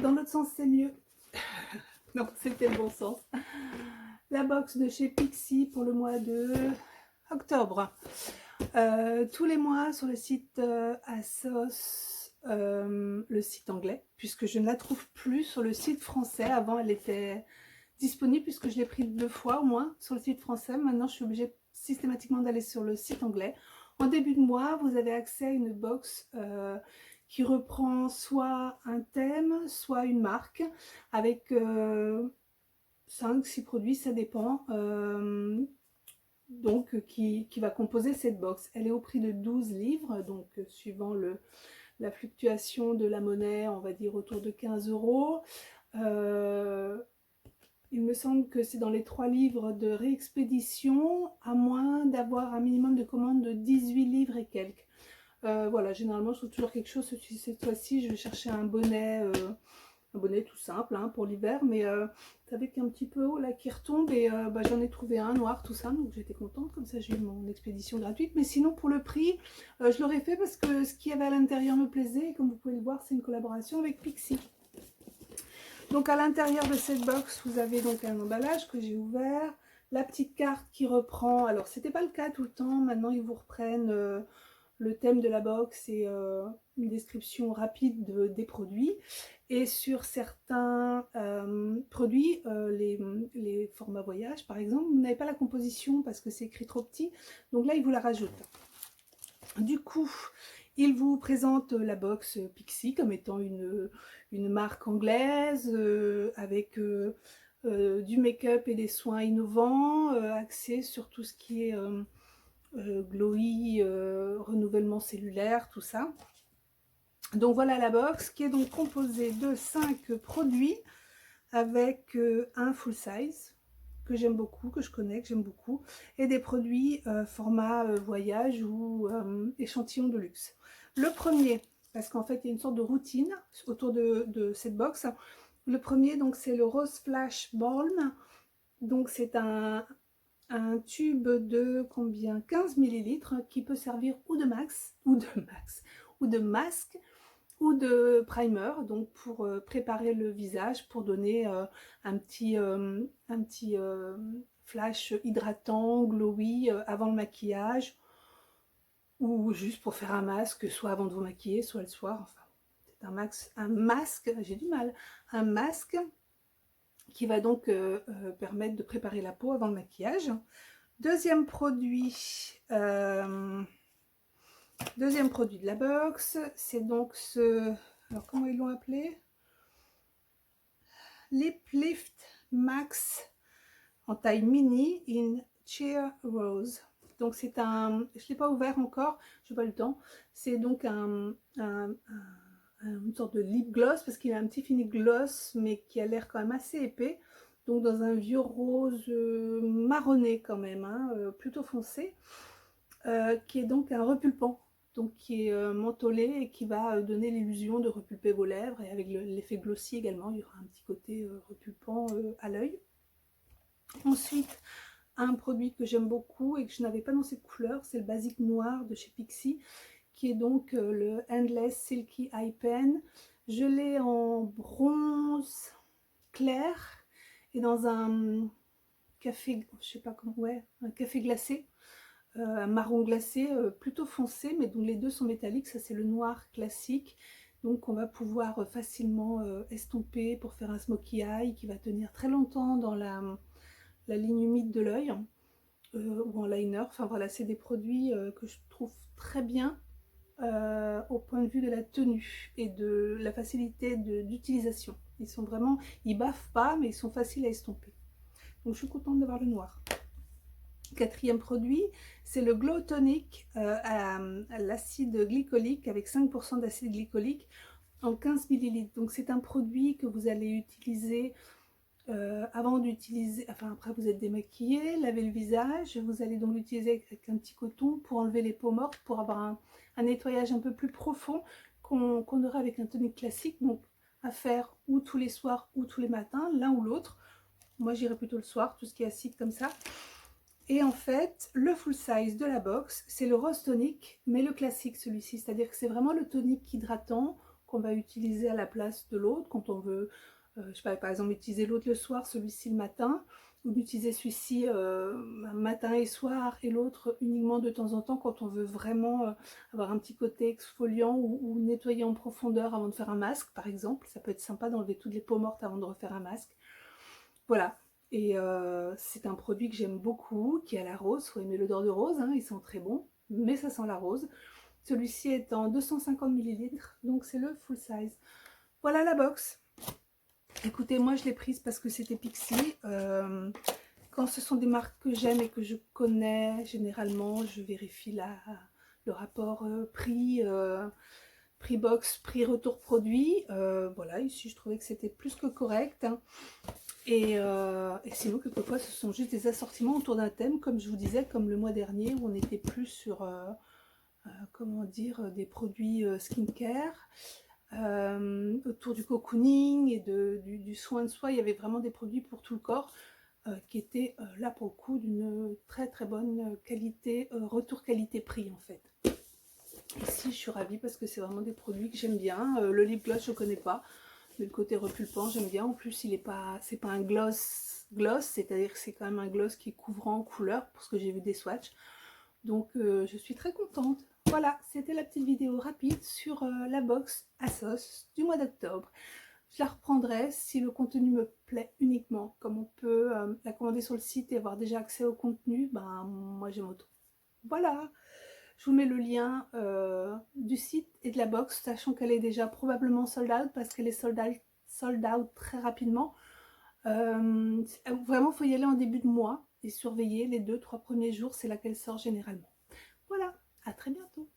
dans l'autre sens c'est mieux. Non, c'était le bon sens. La box de chez Pixi pour le mois de octobre. Tous les mois sur le site ASOS, le site anglais, puisque je ne la trouve plus sur le site français. Avant elle était disponible puisque je l'ai pris 2 fois au moins sur le site français. Maintenant je suis obligée systématiquement d'aller sur le site anglais. En début de mois vous avez accès à une box qui reprend soit un thème, soit une marque, avec 5-6 produits, ça dépend, donc qui va composer cette box. Elle est au prix de 12 livres, donc suivant la fluctuation de la monnaie, on va dire autour de 15 €. Il me semble que c'est dans les 3 livres de réexpédition, à moins d'avoir un minimum de commandes de 18 livres et quelques. Voilà, généralement je trouve toujours quelque chose. Cette fois-ci je vais chercher un bonnet tout simple hein, pour l'hiver, mais avec un petit peu haut là qui retombe, et j'en ai trouvé un noir tout ça, donc j'étais contente, comme ça j'ai eu mon expédition gratuite. Mais sinon pour le prix, je l'aurais fait parce que ce qu'il y avait à l'intérieur me plaisait, et comme vous pouvez le voir c'est une collaboration avec Pixi. Donc à l'intérieur de cette box vous avez donc un emballage que j'ai ouvert, la petite carte qui reprend, alors c'était pas le cas tout le temps, maintenant ils vous reprennent le thème de la box et une description rapide des produits. Et sur certains produits, les formats voyage par exemple, vous n'avez pas la composition parce que c'est écrit trop petit, donc là ils vous la rajoutent. Du coup, il vous présente la box Pixi comme étant une marque anglaise avec du make-up et des soins innovants, axés sur tout ce qui est glowy, renouvellement cellulaire, tout ça. Donc voilà la box qui est donc composée de 5 produits avec un full size que j'aime beaucoup, que je connais, que j'aime beaucoup, et des produits format voyage ou échantillon de luxe. Le premier, parce qu'en fait il y a une sorte de routine autour de cette box. Le premier donc c'est le Rose Flash Balm, donc c'est un tube de combien, 15 millilitres, qui peut servir ou de masque ou de primer, donc pour préparer le visage, pour donner un petit flash hydratant, glowy avant le maquillage, ou juste pour faire un masque, soit avant de vous maquiller, soit le soir. Enfin, c'est un masque, j'ai du mal, un masque qui va donc permettre de préparer la peau avant le maquillage. Deuxième produit de la box, c'est donc ce, alors comment ils l'ont appelé, Lip Lift Max en taille mini in Sheer Rose. Donc c'est un, je ne l'ai pas ouvert encore, je n'ai pas eu le temps, c'est donc une sorte de lip gloss, parce qu'il a un petit fini gloss mais qui a l'air quand même assez épais, donc dans un vieux rose marronné quand même, hein, plutôt foncé, qui est donc un repulpant, donc qui est mentholé et qui va donner l'illusion de repulper vos lèvres, et avec l'effet glossy également, il y aura un petit côté repulpant à l'œil. Ensuite, un produit que j'aime beaucoup et que je n'avais pas dans cette couleur, c'est le basique noir de chez Pixi, qui est donc le Endless Silky Eye Pen. Je l'ai en bronze clair et dans un café, je sais pas comment, ouais, un café glacé, un marron glacé plutôt foncé, mais donc les deux sont métalliques. Ça c'est le noir classique, donc on va pouvoir facilement estomper pour faire un smokey eye qui va tenir très longtemps dans la ligne humide de l'œil, ou en liner. Enfin voilà, c'est des produits que je trouve très bien au point de vue de la tenue et de la facilité d'utilisation. Ils sont vraiment, ils baffent pas, mais ils sont faciles à estomper. Donc je suis contente d'avoir le noir. Quatrième produit, c'est le Glow Tonic à l'acide glycolique, avec 5% d'acide glycolique en 15 ml. Donc c'est un produit que vous allez utiliser avant d'utiliser, enfin après vous êtes démaquillé, lavez le visage, vous allez donc l'utiliser avec un petit coton pour enlever les peaux mortes, pour avoir un nettoyage un peu plus profond qu'on aurait avec un tonique classique. Donc à faire ou tous les soirs ou tous les matins, l'un ou l'autre. Moi j'irai plutôt le soir, tout ce qui est acide comme ça. Et en fait, le full size de la box, c'est le Rose Tonic, mais le classique celui-ci, c'est-à-dire que c'est vraiment le tonique hydratant qu'on va utiliser à la place de l'autre quand on veut, je sais pas, par exemple utiliser l'autre le soir, celui-ci le matin, ou d'utiliser celui-ci matin et soir et l'autre uniquement de temps en temps quand on veut vraiment avoir un petit côté exfoliant ou nettoyer en profondeur avant de faire un masque par exemple. Ça peut être sympa d'enlever toutes les peaux mortes avant de refaire un masque. Voilà, et c'est un produit que j'aime beaucoup, qui est à la rose. Faut aimer l'odeur de rose, hein, ils sont très bons, mais ça sent la rose. Celui-ci est en 250 ml, donc c'est le full size. Voilà la box. Écoutez, moi je l'ai prise parce que c'était Pixi. Quand ce sont des marques que j'aime et que je connais, généralement je vérifie le rapport prix box, prix retour produit. Voilà, ici je trouvais que c'était plus que correct, hein. Et sinon, quelquefois, ce sont juste des assortiments autour d'un thème, comme je vous disais, comme le mois dernier, où on était plus sur, comment dire, des produits skincare, autour du cocooning et du soin de soi. Il y avait vraiment des produits pour tout le corps qui étaient là pour le coup d'une très très bonne qualité, retour qualité-prix en fait. Ici, je suis ravie parce que c'est vraiment des produits que j'aime bien. Le lip gloss, je ne connais pas. Mais le côté repulpant, j'aime bien. En plus, il est pas, c'est pas un gloss, c'est-à-dire que c'est quand même un gloss qui est couvrant en couleur, pour ce que j'ai vu des swatchs. Donc, je suis très contente. Voilà, c'était la petite vidéo rapide sur la box ASOS du mois d'octobre. Je la reprendrai si le contenu me plaît uniquement. Comme on peut la commander sur le site et avoir déjà accès au contenu, ben moi j'aime autant. Voilà. Je vous mets le lien du site et de la box, sachant qu'elle est déjà probablement sold out parce qu'elle est sold out très rapidement. Vraiment, il faut y aller en début de mois et surveiller les 2-3 premiers jours, c'est là qu'elle sort généralement. Voilà, à très bientôt.